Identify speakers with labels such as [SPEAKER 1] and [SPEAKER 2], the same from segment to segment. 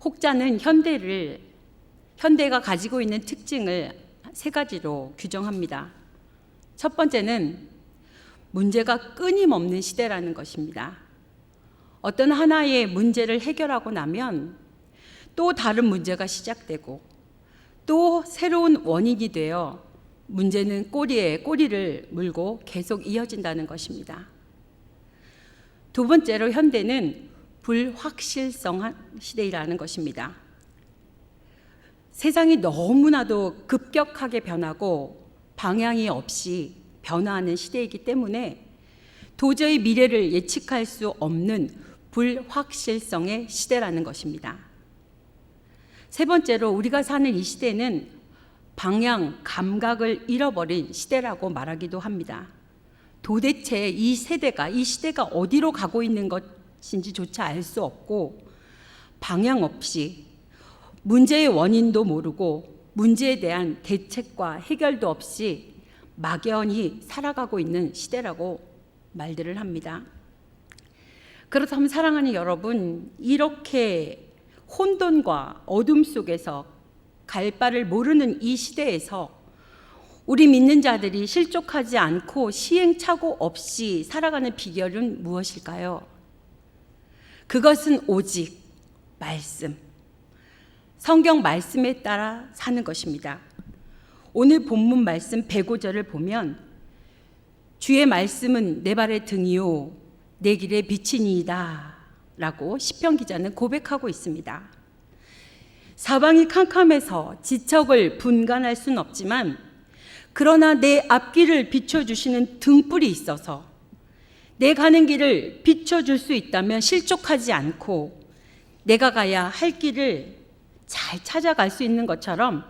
[SPEAKER 1] 혹자는 현대가 가지고 있는 특징을 세 가지로 규정합니다. 첫 번째는 문제가 끊임없는 시대라는 것입니다. 어떤 하나의 문제를 해결하고 나면 또 다른 문제가 시작되고 또 새로운 원인이 되어 문제는 꼬리에 꼬리를 물고 계속 이어진다는 것입니다. 두 번째로 현대는 불확실성한 시대라는 것입니다. 세상이 너무나도 급격하게 변하고 방향이 없이 변화하는 시대이기 때문에 도저히 미래를 예측할 수 없는 불확실성의 시대라는 것입니다. 세 번째로 우리가 사는 이 시대는 방향, 감각을 잃어버린 시대라고 말하기도 합니다. 도대체 이 시대가 어디로 가고 있는 것인지조차 알 수 없고 방향 없이 문제의 원인도 모르고 문제에 대한 대책과 해결도 없이 막연히 살아가고 있는 시대라고 말들을 합니다. 그렇다면 사랑하는 여러분, 이렇게 혼돈과 어둠 속에서 갈 바를 모르는 이 시대에서 우리 믿는 자들이 실족하지 않고 시행착오 없이 살아가는 비결은 무엇일까요? 그것은 오직 말씀, 성경 말씀에 따라 사는 것입니다. 오늘 본문 말씀 105절을 보면 주의 말씀은 내 발의 등이요 내 길의 빛이니이다 라고 시편 기자는 고백하고 있습니다. 사방이 캄캄해서 지척을 분간할 수는 없지만 그러나 내 앞길을 비춰주시는 등불이 있어서 내 가는 길을 비춰줄 수 있다면 실족하지 않고 내가 가야 할 길을 잘 찾아갈 수 있는 것처럼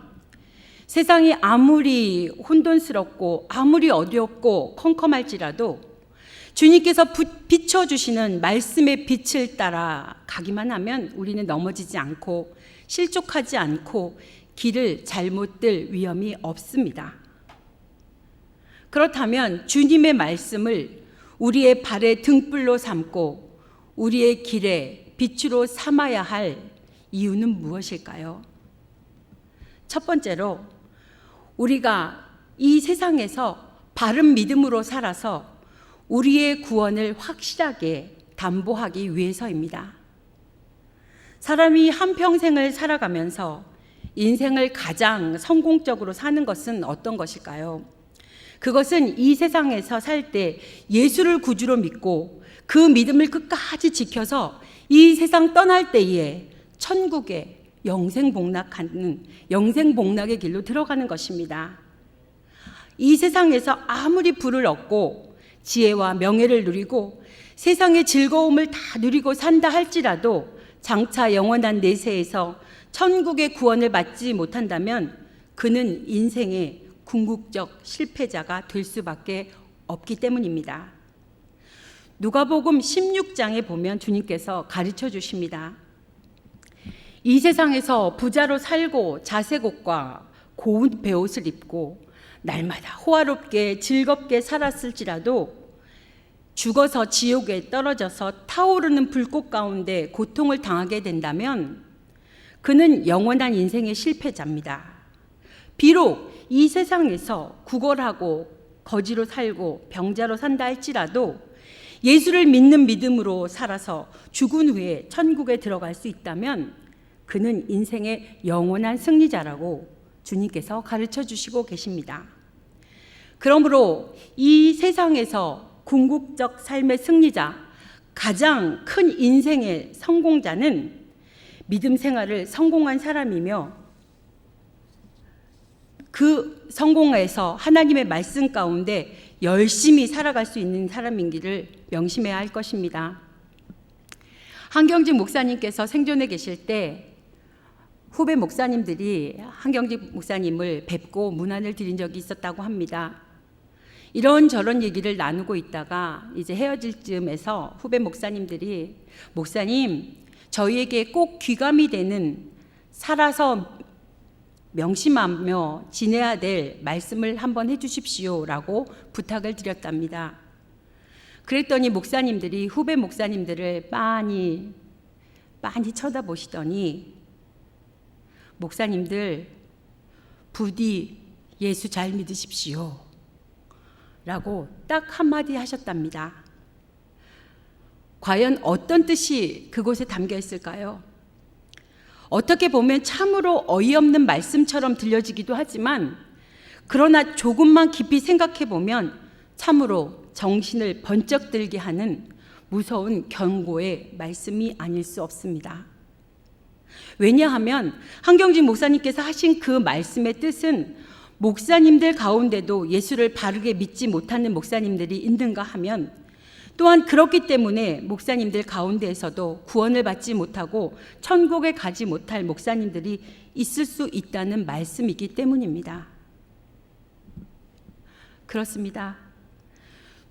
[SPEAKER 1] 세상이 아무리 혼돈스럽고 아무리 어렵고 컴컴할지라도 주님께서 비춰주시는 말씀의 빛을 따라 가기만 하면 우리는 넘어지지 않고 실족하지 않고 길을 잘못 들 위험이 없습니다. 그렇다면 주님의 말씀을 우리의 발의 등불로 삼고 우리의 길에 빛으로 삼아야 할 이유는 무엇일까요? 첫 번째로 우리가 이 세상에서 바른 믿음으로 살아서 우리의 구원을 확실하게 담보하기 위해서입니다. 사람이 한평생을 살아가면서 인생을 가장 성공적으로 사는 것은 어떤 것일까요? 그것은 이 세상에서 살 때 예수를 구주로 믿고 그 믿음을 끝까지 지켜서 이 세상 떠날 때에 천국에 영생복락의 길로 들어가는 것입니다. 이 세상에서 아무리 부를 얻고 지혜와 명예를 누리고 세상의 즐거움을 다 누리고 산다 할지라도 장차 영원한 내세에서 천국의 구원을 받지 못한다면 그는 인생의 궁극적 실패자가 될 수밖에 없기 때문입니다. 누가복음 16장에 보면 주님께서 가르쳐 주십니다. 이 세상에서 부자로 살고 자색 옷과 고운 베옷을 입고 날마다 호화롭게 즐겁게 살았을지라도 죽어서 지옥에 떨어져서 타오르는 불꽃 가운데 고통을 당하게 된다면 그는 영원한 인생의 실패자입니다. 비록 이 세상에서 구걸하고 거지로 살고 병자로 산다 할지라도 예수를 믿는 믿음으로 살아서 죽은 후에 천국에 들어갈 수 있다면 그는 인생의 영원한 승리자라고 주님께서 가르쳐 주시고 계십니다. 그러므로 이 세상에서 궁극적 삶의 승리자, 가장 큰 인생의 성공자는 믿음 생활을 성공한 사람이며 그 성공에서 하나님의 말씀 가운데 열심히 살아갈 수 있는 사람인지를 명심해야 할 것입니다. 한경직 목사님께서 생존해 계실 때 후배 목사님들이 한경직 목사님을 뵙고 문안을 드린 적이 있었다고 합니다. 이런저런 얘기를 나누고 있다가 이제 헤어질 즈음에서 후배 목사님들이 목사님, 저희에게 꼭 귀감이 되는 살아서 명심하며 지내야 될 말씀을 한번 해주십시오 라고 부탁을 드렸답니다. 그랬더니 목사님들이 후배 목사님들을 빤히 쳐다보시더니 목사님들 부디 예수 잘 믿으십시오 라고 딱 한마디 하셨답니다. 과연 어떤 뜻이 그곳에 담겨 있을까요? 어떻게 보면 참으로 어이없는 말씀처럼 들려지기도 하지만 그러나 조금만 깊이 생각해 보면 참으로 정신을 번쩍 들게 하는 무서운 경고의 말씀이 아닐 수 없습니다. 왜냐하면 한경직 목사님께서 하신 그 말씀의 뜻은 목사님들 가운데도 예수를 바르게 믿지 못하는 목사님들이 있는가 하면 또한 그렇기 때문에 목사님들 가운데에서도 구원을 받지 못하고 천국에 가지 못할 목사님들이 있을 수 있다는 말씀이기 때문입니다. 그렇습니다.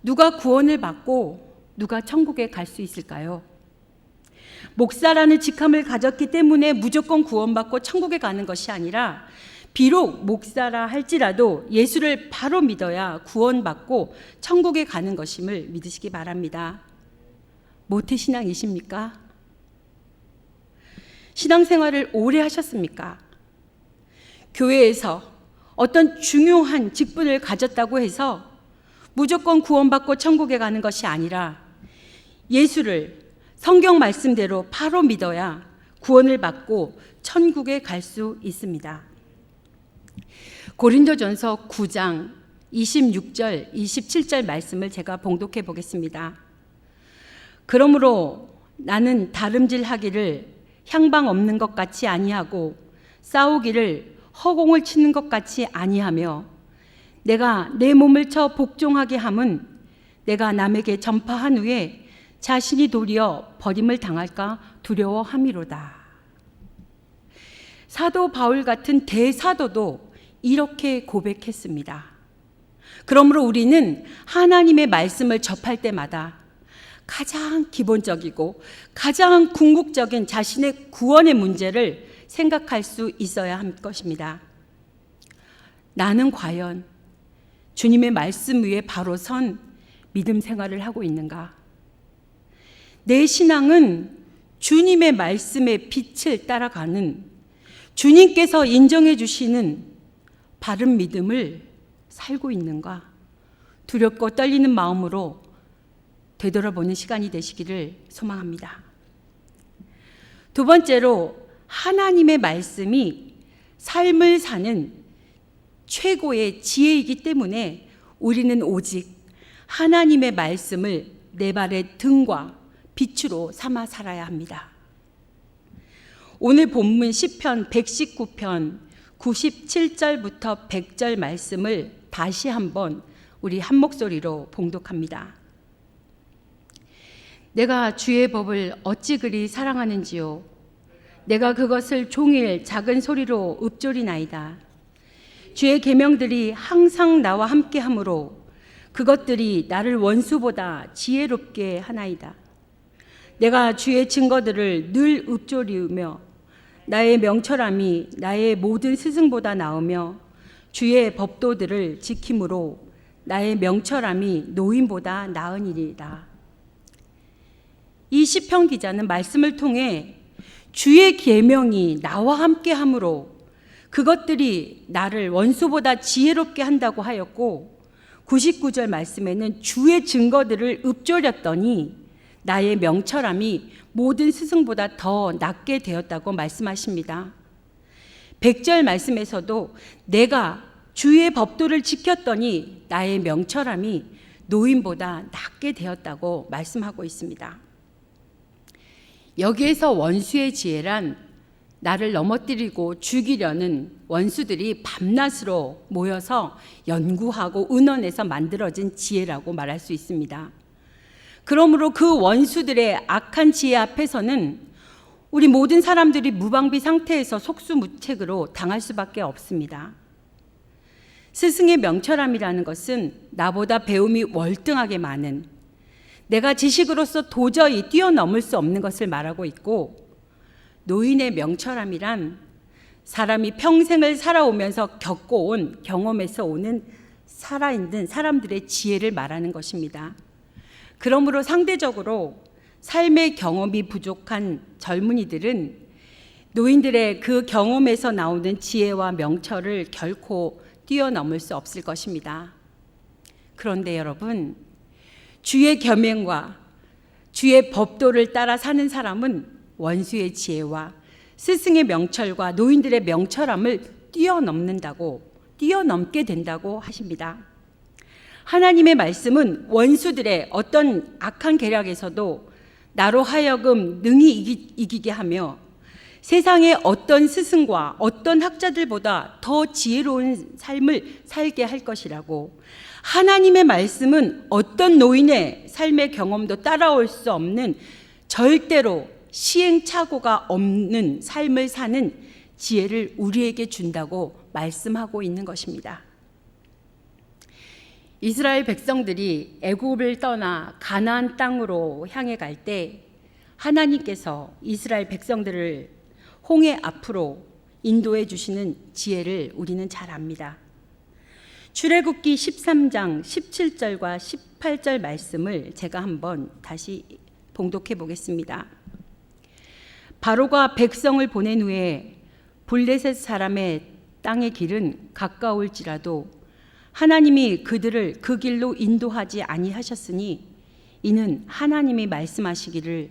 [SPEAKER 1] 누가 구원을 받고 누가 천국에 갈 수 있을까요? 목사라는 직함을 가졌기 때문에 무조건 구원받고 천국에 가는 것이 아니라 비록 목사라 할지라도 예수를 바로 믿어야 구원받고 천국에 가는 것임을 믿으시기 바랍니다. 모태신앙이십니까? 신앙생활을 오래 하셨습니까? 교회에서 어떤 중요한 직분을 가졌다고 해서 무조건 구원받고 천국에 가는 것이 아니라 예수를 성경 말씀대로 바로 믿어야 구원을 받고 천국에 갈 수 있습니다. 고린도전서 9장 26절, 27절 말씀을 제가 봉독해 보겠습니다. 그러므로 나는 다름질하기를 향방 없는 것 같이 아니하고 싸우기를 허공을 치는 것 같이 아니하며 내가 내 몸을 쳐 복종하게 함은 내가 남에게 전파한 후에 자신이 도리어 버림을 당할까 두려워함이로다. 사도 바울 같은 대사도도 이렇게 고백했습니다. 그러므로 우리는 하나님의 말씀을 접할 때마다 가장 기본적이고 가장 궁극적인 자신의 구원의 문제를 생각할 수 있어야 할 것입니다. 나는 과연 주님의 말씀 위에 바로 선 믿음 생활을 하고 있는가? 내 신앙은 주님의 말씀의 빛을 따라가는 주님께서 인정해 주시는 바른 믿음을 살고 있는가? 두렵고 떨리는 마음으로 되돌아보는 시간이 되시기를 소망합니다. 두 번째로 하나님의 말씀이 삶을 사는 최고의 지혜이기 때문에 우리는 오직 하나님의 말씀을 내 발의 등과 빛으로 삼아 살아야 합니다. 오늘 본문 시편 119편 97절부터 100절 말씀을 다시 한번 우리 한 목소리로 봉독합니다. 내가 주의 법을 어찌 그리 사랑하는지요. 내가 그것을 종일 작은 소리로 읊조리나이다. 주의 계명들이 항상 나와 함께하므로 그것들이 나를 원수보다 지혜롭게 하나이다. 내가 주의 증거들을 늘 읊조리우며 나의 명철함이 나의 모든 스승보다 나으며 주의 법도들을 지킴으로 나의 명철함이 노인보다 나으니이다. 이 시편 기자는 말씀을 통해 주의 계명이 나와 함께하므로 그것들이 나를 원수보다 지혜롭게 한다고 하였고 99절 말씀에는 주의 증거들을 읊조렸더니 나의 명철함이 모든 스승보다 더 낫게 되었다고 말씀하십니다. 100절 말씀에서도 내가 주의 법도를 지켰더니 나의 명철함이 노인보다 낫게 되었다고 말씀하고 있습니다. 여기에서 원수의 지혜란 나를 넘어뜨리고 죽이려는 원수들이 밤낮으로 모여서 연구하고 의논해서 만들어진 지혜라고 말할 수 있습니다. 그러므로 그 원수들의 악한 지혜 앞에서는 우리 모든 사람들이 무방비 상태에서 속수무책으로 당할 수밖에 없습니다. 스승의 명철함이라는 것은 나보다 배움이 월등하게 많은, 내가 지식으로서 도저히 뛰어넘을 수 없는 것을 말하고 있고, 노인의 명철함이란 사람이 평생을 살아오면서 겪어온 경험에서 오는 살아있는 사람들의 지혜를 말하는 것입니다. 그러므로 상대적으로 삶의 경험이 부족한 젊은이들은 노인들의 그 경험에서 나오는 지혜와 명철을 결코 뛰어넘을 수 없을 것입니다. 그런데 여러분, 주의 계명과 주의 법도를 따라 사는 사람은 원수의 지혜와 스승의 명철과 노인들의 명철함을 뛰어넘게 된다고 하십니다. 하나님의 말씀은 원수들의 어떤 악한 계략에서도 나로 하여금 능히 이기게 하며 세상의 어떤 스승과 어떤 학자들보다 더 지혜로운 삶을 살게 할 것이라고, 하나님의 말씀은 어떤 노인의 삶의 경험도 따라올 수 없는 절대로 시행착오가 없는 삶을 사는 지혜를 우리에게 준다고 말씀하고 있는 것입니다. 이스라엘 백성들이 애굽을 떠나 가나안 땅으로 향해 갈 때 하나님께서 이스라엘 백성들을 홍해 앞으로 인도해 주시는 지혜를 우리는 잘 압니다. 출애굽기 13장 17절과 18절 말씀을 제가 한번 다시 봉독해 보겠습니다. 바로가 백성을 보낸 후에 블레셋 사람의 땅의 길은 가까울지라도 하나님이 그들을 그 길로 인도하지 아니하셨으니 이는 하나님이 말씀하시기를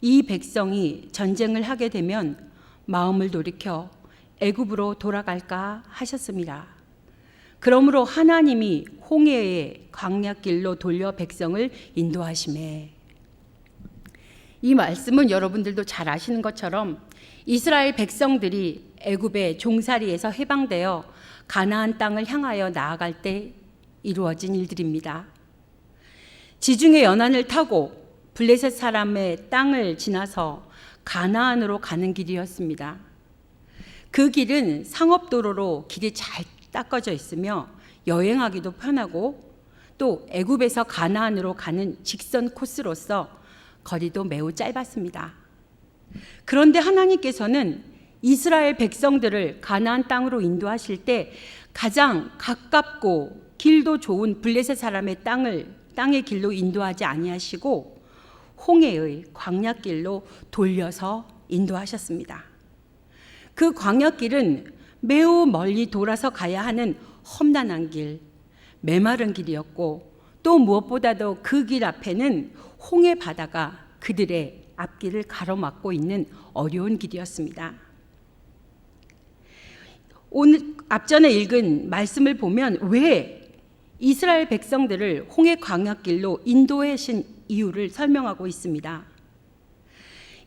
[SPEAKER 1] 이 백성이 전쟁을 하게 되면 마음을 돌이켜 애굽으로 돌아갈까 하셨습니다. 그러므로 하나님이 홍해의 광야길로 돌려 백성을 인도하시매. 이 말씀은 여러분들도 잘 아시는 것처럼 이스라엘 백성들이 애굽의 종살이에서 해방되어 가나안 땅을 향하여 나아갈 때 이루어진 일들입니다. 지중해 연안을 타고 블레셋 사람의 땅을 지나서 가나안으로 가는 길이었습니다. 그 길은 상업도로로 길이 잘 닦아져 있으며 여행하기도 편하고 또 애굽에서 가나안으로 가는 직선 코스로서 거리도 매우 짧았습니다. 그런데 하나님께서는 이스라엘 백성들을 가나안 땅으로 인도하실 때 가장 가깝고 길도 좋은 블레셋 사람의 땅의 길로 인도하지 아니하시고 홍해의 광야길로 돌려서 인도하셨습니다. 그 광야길은 매우 멀리 돌아서 가야 하는 험난한 길, 메마른 길이었고 또 무엇보다도 그 길 앞에는 홍해 바다가 그들의 앞길을 가로막고 있는 어려운 길이었습니다. 오늘 앞전에 읽은 말씀을 보면 왜 이스라엘 백성들을 홍해 광야길로 인도하신 이유를 설명하고 있습니다.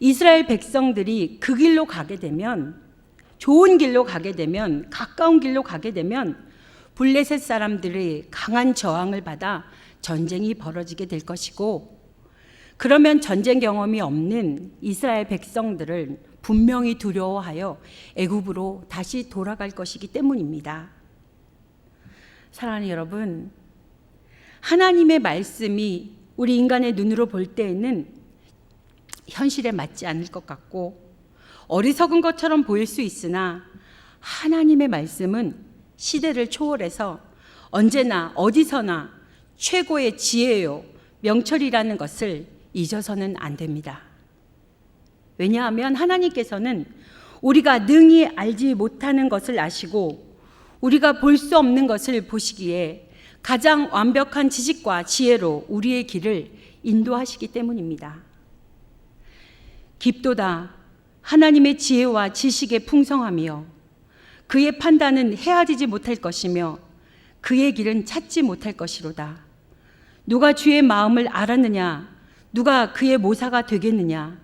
[SPEAKER 1] 이스라엘 백성들이 그 길로 가게 되면, 좋은 길로 가게 되면, 가까운 길로 가게 되면 블레셋 사람들의 강한 저항을 받아 전쟁이 벌어지게 될 것이고, 그러면 전쟁 경험이 없는 이스라엘 백성들을 분명히 두려워하여 애굽으로 다시 돌아갈 것이기 때문입니다. 사랑하는 여러분, 하나님의 말씀이 우리 인간의 눈으로 볼 때에는 현실에 맞지 않을 것 같고 어리석은 것처럼 보일 수 있으나 하나님의 말씀은 시대를 초월해서 언제나 어디서나 최고의 지혜요 명철이라는 것을 잊어서는 안 됩니다. 왜냐하면 하나님께서는 우리가 능히 알지 못하는 것을 아시고 우리가 볼 수 없는 것을 보시기에 가장 완벽한 지식과 지혜로 우리의 길을 인도하시기 때문입니다. 깊도다 하나님의 지혜와 지식의 풍성하며 그의 판단은 헤아리지 못할 것이며 그의 길은 찾지 못할 것이로다. 누가 주의 마음을 알았느냐? 누가 그의 모사가 되겠느냐?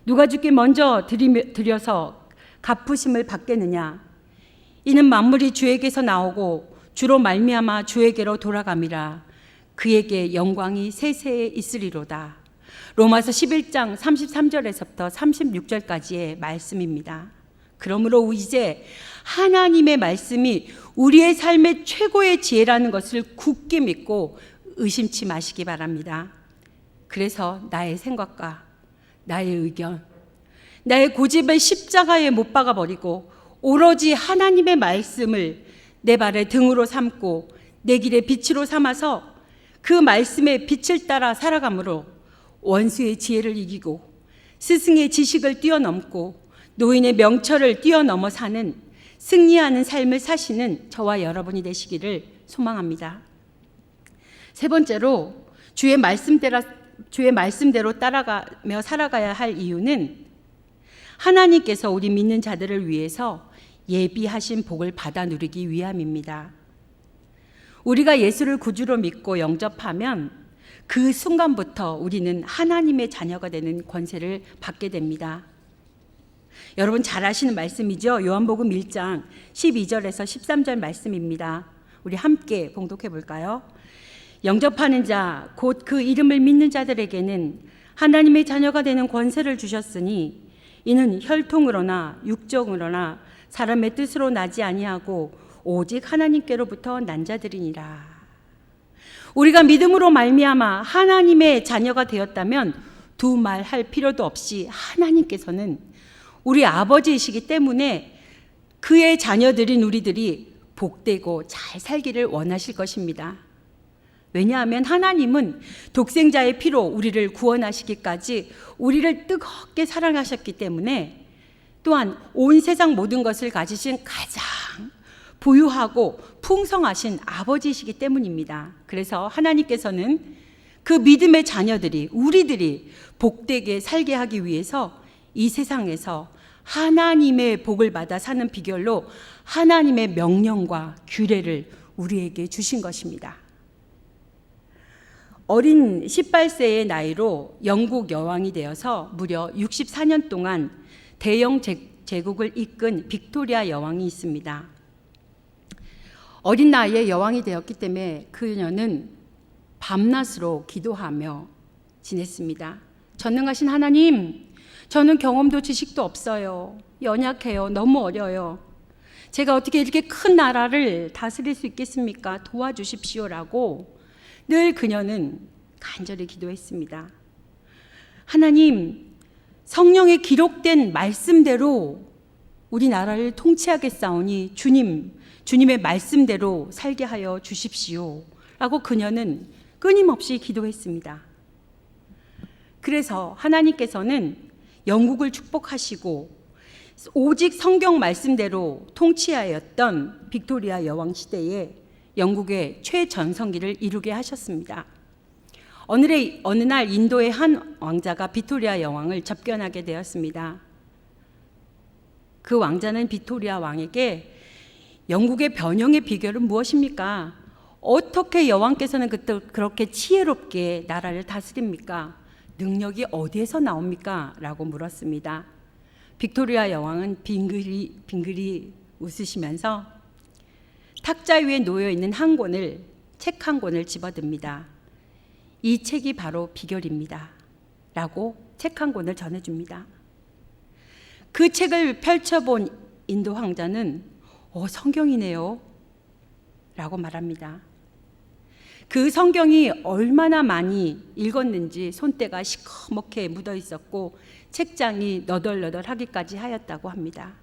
[SPEAKER 1] 누가 주께 먼저 드려서 갚으심을 받겠느냐? 이는 만물이 주에게서 나오고 주로 말미암아 주에게로 돌아감이라. 그에게 영광이 세세에 있으리로다. 로마서 11장 33절에서부터 36절까지의 말씀입니다. 그러므로 이제 하나님의 말씀이 우리의 삶의 최고의 지혜라는 것을 굳게 믿고 의심치 마시기 바랍니다. 그래서 나의 생각과 나의 의견, 나의 고집을 십자가에 못 박아버리고 오로지 하나님의 말씀을 내 발의 등으로 삼고 내 길의 빛으로 삼아서 그 말씀의 빛을 따라 살아감으로 원수의 지혜를 이기고 스승의 지식을 뛰어넘고 노인의 명철을 뛰어넘어 사는 승리하는 삶을 사시는 저와 여러분이 되시기를 소망합니다. 세 번째로 주의 말씀대로 따라가며 살아가야 할 이유는 하나님께서 우리 믿는 자들을 위해서 예비하신 복을 받아 누리기 위함입니다. 우리가 예수를 구주로 믿고 영접하면 그 순간부터 우리는 하나님의 자녀가 되는 권세를 받게 됩니다. 여러분 잘 아시는 말씀이죠. 요한복음 1장 12절에서 13절 말씀입니다. 우리 함께 봉독해 볼까요? 영접하는 자, 곧 그 이름을 믿는 자들에게는 하나님의 자녀가 되는 권세를 주셨으니 이는 혈통으로나 육정으로나 사람의 뜻으로 나지 아니하고 오직 하나님께로부터 난 자들이니라. 우리가 믿음으로 말미암아 하나님의 자녀가 되었다면 두말할 필요도 없이 하나님께서는 우리 아버지이시기 때문에 그의 자녀들인 우리들이 복되고 잘 살기를 원하실 것입니다. 왜냐하면 하나님은 독생자의 피로 우리를 구원하시기까지 우리를 뜨겁게 사랑하셨기 때문에, 또한 온 세상 모든 것을 가지신 가장 부유하고 풍성하신 아버지이시기 때문입니다. 그래서 하나님께서는 그 믿음의 자녀들이, 우리들이 복되게 살게 하기 위해서 이 세상에서 하나님의 복을 받아 사는 비결로 하나님의 명령과 규례를 우리에게 주신 것입니다. 어린 18세의 나이로 영국 여왕이 되어서 무려 64년 동안 대영 제국을 이끈 빅토리아 여왕이 있습니다. 어린 나이에 여왕이 되었기 때문에 그녀는 밤낮으로 기도하며 지냈습니다. 전능하신 하나님, 저는 경험도 지식도 없어요. 연약해요. 너무 어려요. 제가 어떻게 이렇게 큰 나라를 다스릴 수 있겠습니까? 도와주십시오라고 늘 그녀는 간절히 기도했습니다. 하나님, 성령에 기록된 말씀대로 우리나라를 통치하겠사오니 주님의 말씀대로 살게 하여 주십시오 라고 그녀는 끊임없이 기도했습니다. 그래서 하나님께서는 영국을 축복하시고 오직 성경 말씀대로 통치하였던 빅토리아 여왕 시대에 영국의 최전성기를 이루게 하셨습니다. 어느 날 인도의 한 왕자가 빅토리아 여왕을 접견하게 되었습니다. 그 왕자는 빅토리아 왕에게 영국의 번영의 비결은 무엇입니까? 어떻게 여왕께서는 그렇게 지혜롭게 나라를 다스립니까? 능력이 어디에서 나옵니까? 라고 물었습니다. 빅토리아 여왕은 빙그리 웃으시면서 탁자 위에 놓여 있는 책 한 권을 집어듭니다. 이 책이 바로 비결입니다. 라고 책 한 권을 전해줍니다. 그 책을 펼쳐본 인도 황자는 성경이네요. 라고 말합니다. 그 성경이 얼마나 많이 읽었는지 손때가 시커멓게 묻어 있었고 책장이 너덜너덜하기까지 하였다고 합니다.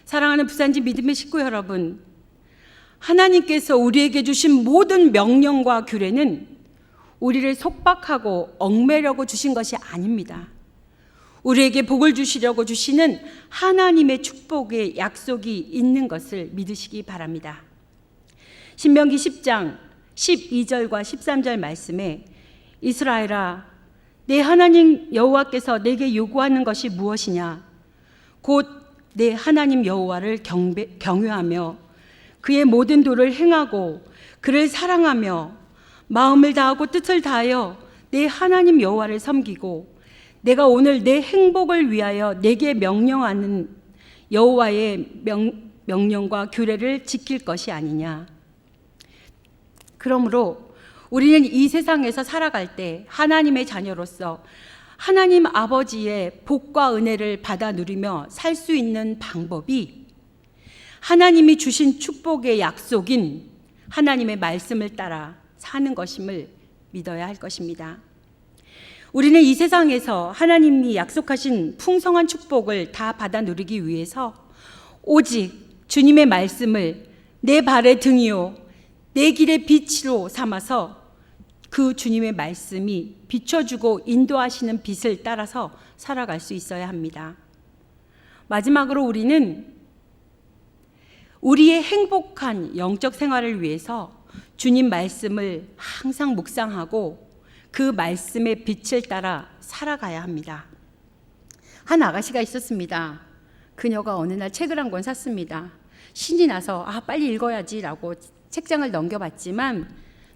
[SPEAKER 1] 사랑하는 부산지 믿음의 식구 여러분, 하나님께서 우리에게 주신 모든 명령과 규례는 우리를 속박하고 얽매려고 주신 것이 아닙니다. 우리에게 복을 주시려고 주시는 하나님의 축복의 약속이 있는 것을 믿으시기 바랍니다. 신명기 10장 12절과 13절 말씀에 이스라엘아, 내 하나님 여호와께서 내게 요구하는 것이 무엇이냐? 곧 내 하나님 여호와를 경외하며 그의 모든 도를 행하고 그를 사랑하며 마음을 다하고 뜻을 다하여 내 하나님 여호와를 섬기고 내가 오늘 내 행복을 위하여 내게 명령하는 여호와의 명령과 규례를 지킬 것이 아니냐. 그러므로 우리는 이 세상에서 살아갈 때 하나님의 자녀로서 하나님 아버지의 복과 은혜를 받아 누리며 살 수 있는 방법이 하나님이 주신 축복의 약속인 하나님의 말씀을 따라 사는 것임을 믿어야 할 것입니다. 우리는 이 세상에서 하나님이 약속하신 풍성한 축복을 다 받아 누리기 위해서 오직 주님의 말씀을 내 발의 등이요 내 길의 빛으로 삼아서 그 주님의 말씀이 비춰주고 인도하시는 빛을 따라서 살아갈 수 있어야 합니다. 마지막으로 우리는 우리의 행복한 영적 생활을 위해서 주님 말씀을 항상 묵상하고 그 말씀의 빛을 따라 살아가야 합니다. 한 아가씨가 있었습니다. 그녀가 어느 날 책을 한 권 샀습니다. 신이 나서 빨리 읽어야지라고 책장을 넘겨봤지만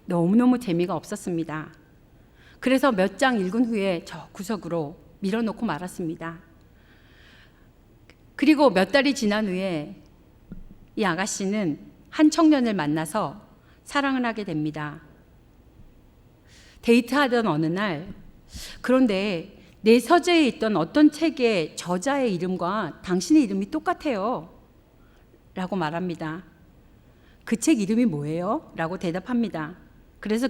[SPEAKER 1] 너무너무 재미가 없었습니다. 그래서 몇 장 읽은 후에 저 구석으로 밀어놓고 말았습니다. 그리고 몇 달이 지난 후에 이 아가씨는 한 청년을 만나서 사랑을 하게 됩니다. 데이트하던 어느 날, 그런데 내 서재에 있던 어떤 책의 저자의 이름과 당신의 이름이 똑같아요 라고 말합니다. 그 책 이름이 뭐예요? 라고 대답합니다. 그래서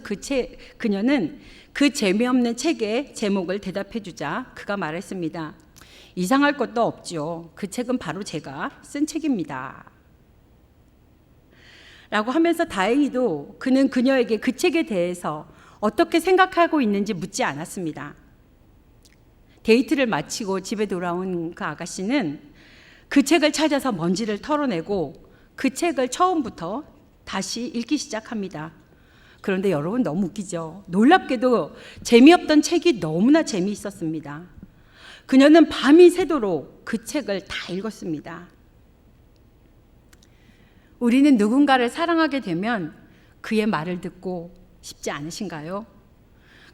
[SPEAKER 1] 그녀는 그 재미없는 책의 제목을 대답해 주자 그가 말했습니다. 이상할 것도 없죠. 그 책은 바로 제가 쓴 책입니다. 라고 하면서 다행히도 그는 그녀에게 그 책에 대해서 어떻게 생각하고 있는지 묻지 않았습니다. 데이트를 마치고 집에 돌아온 그 아가씨는 그 책을 찾아서 먼지를 털어내고 그 책을 처음부터 다시 읽기 시작합니다. 그런데 여러분 너무 웃기죠? 놀랍게도 재미없던 책이 너무나 재미있었습니다. 그녀는 밤이 새도록 그 책을 다 읽었습니다. 우리는 누군가를 사랑하게 되면 그의 말을 듣고 싶지 않으신가요?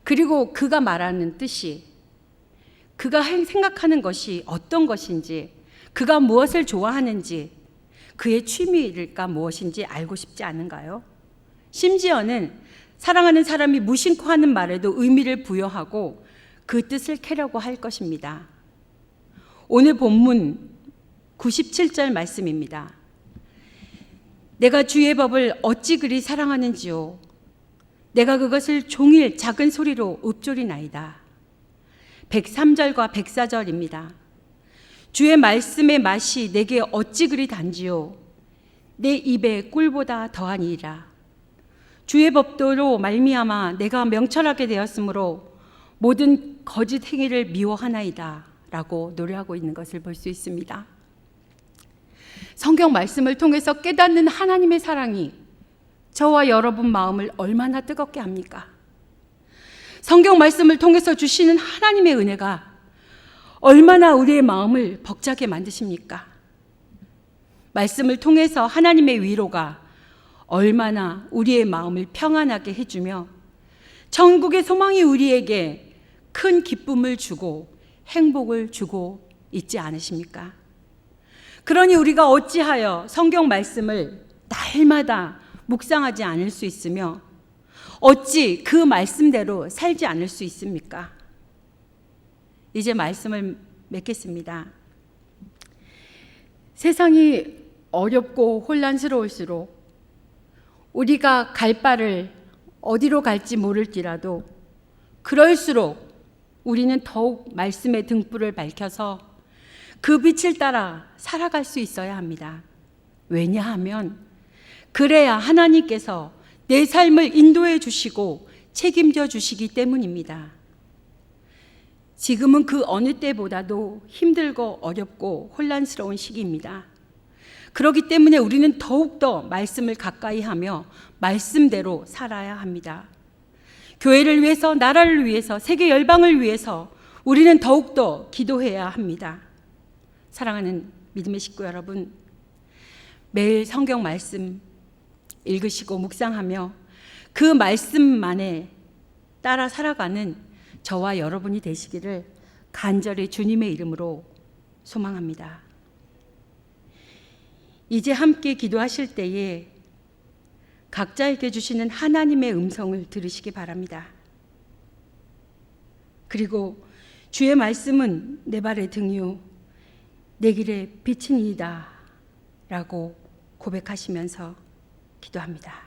[SPEAKER 1] 그리고 그가 말하는 뜻이, 그가 생각하는 것이 어떤 것인지, 그가 무엇을 좋아하는지, 그의 취미일까 무엇인지 알고 싶지 않은가요? 심지어는 사랑하는 사람이 무심코 하는 말에도 의미를 부여하고 그 뜻을 캐려고 할 것입니다. 오늘 본문 97절 말씀입니다. 내가 주의 법을 어찌 그리 사랑하는지요. 내가 그것을 종일 작은 소리로 읊조리나이다. 103절과 104절입니다. 주의 말씀의 맛이 내게 어찌 그리 단지요. 내 입에 꿀보다 더하니이다. 주의 법도로 말미암아 내가 명철하게 되었으므로 모든 거짓 행위를 미워하나이다 라고 노래하고 있는 것을 볼 수 있습니다. 성경 말씀을 통해서 깨닫는 하나님의 사랑이 저와 여러분 마음을 얼마나 뜨겁게 합니까? 성경 말씀을 통해서 주시는 하나님의 은혜가 얼마나 우리의 마음을 벅차게 만드십니까? 말씀을 통해서 하나님의 위로가 얼마나 우리의 마음을 평안하게 해주며 천국의 소망이 우리에게 큰 기쁨을 주고 행복을 주고 있지 않으십니까? 그러니 우리가 어찌하여 성경 말씀을 날마다 묵상하지 않을 수 있으며 어찌 그 말씀대로 살지 않을 수 있습니까? 이제 말씀을 맺겠습니다. 세상이 어렵고 혼란스러울수록 우리가 갈 바를 어디로 갈지 모를지라도 그럴수록 우리는 더욱 말씀의 등불을 밝혀서 그 빛을 따라 살아갈 수 있어야 합니다. 왜냐하면 그래야 하나님께서 내 삶을 인도해 주시고 책임져 주시기 때문입니다. 지금은 그 어느 때보다도 힘들고 어렵고 혼란스러운 시기입니다. 그렇기 때문에 우리는 더욱더 말씀을 가까이 하며 말씀대로 살아야 합니다. 교회를 위해서, 나라를 위해서, 세계 열방을 위해서 우리는 더욱더 기도해야 합니다. 사랑하는 믿음의 식구 여러분, 매일 성경 말씀 읽으시고 묵상하며 그 말씀만에 따라 살아가는 저와 여러분이 되시기를 간절히 주님의 이름으로 소망합니다. 이제 함께 기도하실 때에 각자에게 주시는 하나님의 음성을 들으시기 바랍니다. 그리고 주의 말씀은 내 발의 등이요 내 길의 빛이니이다 라고 고백하시면서 기도합니다.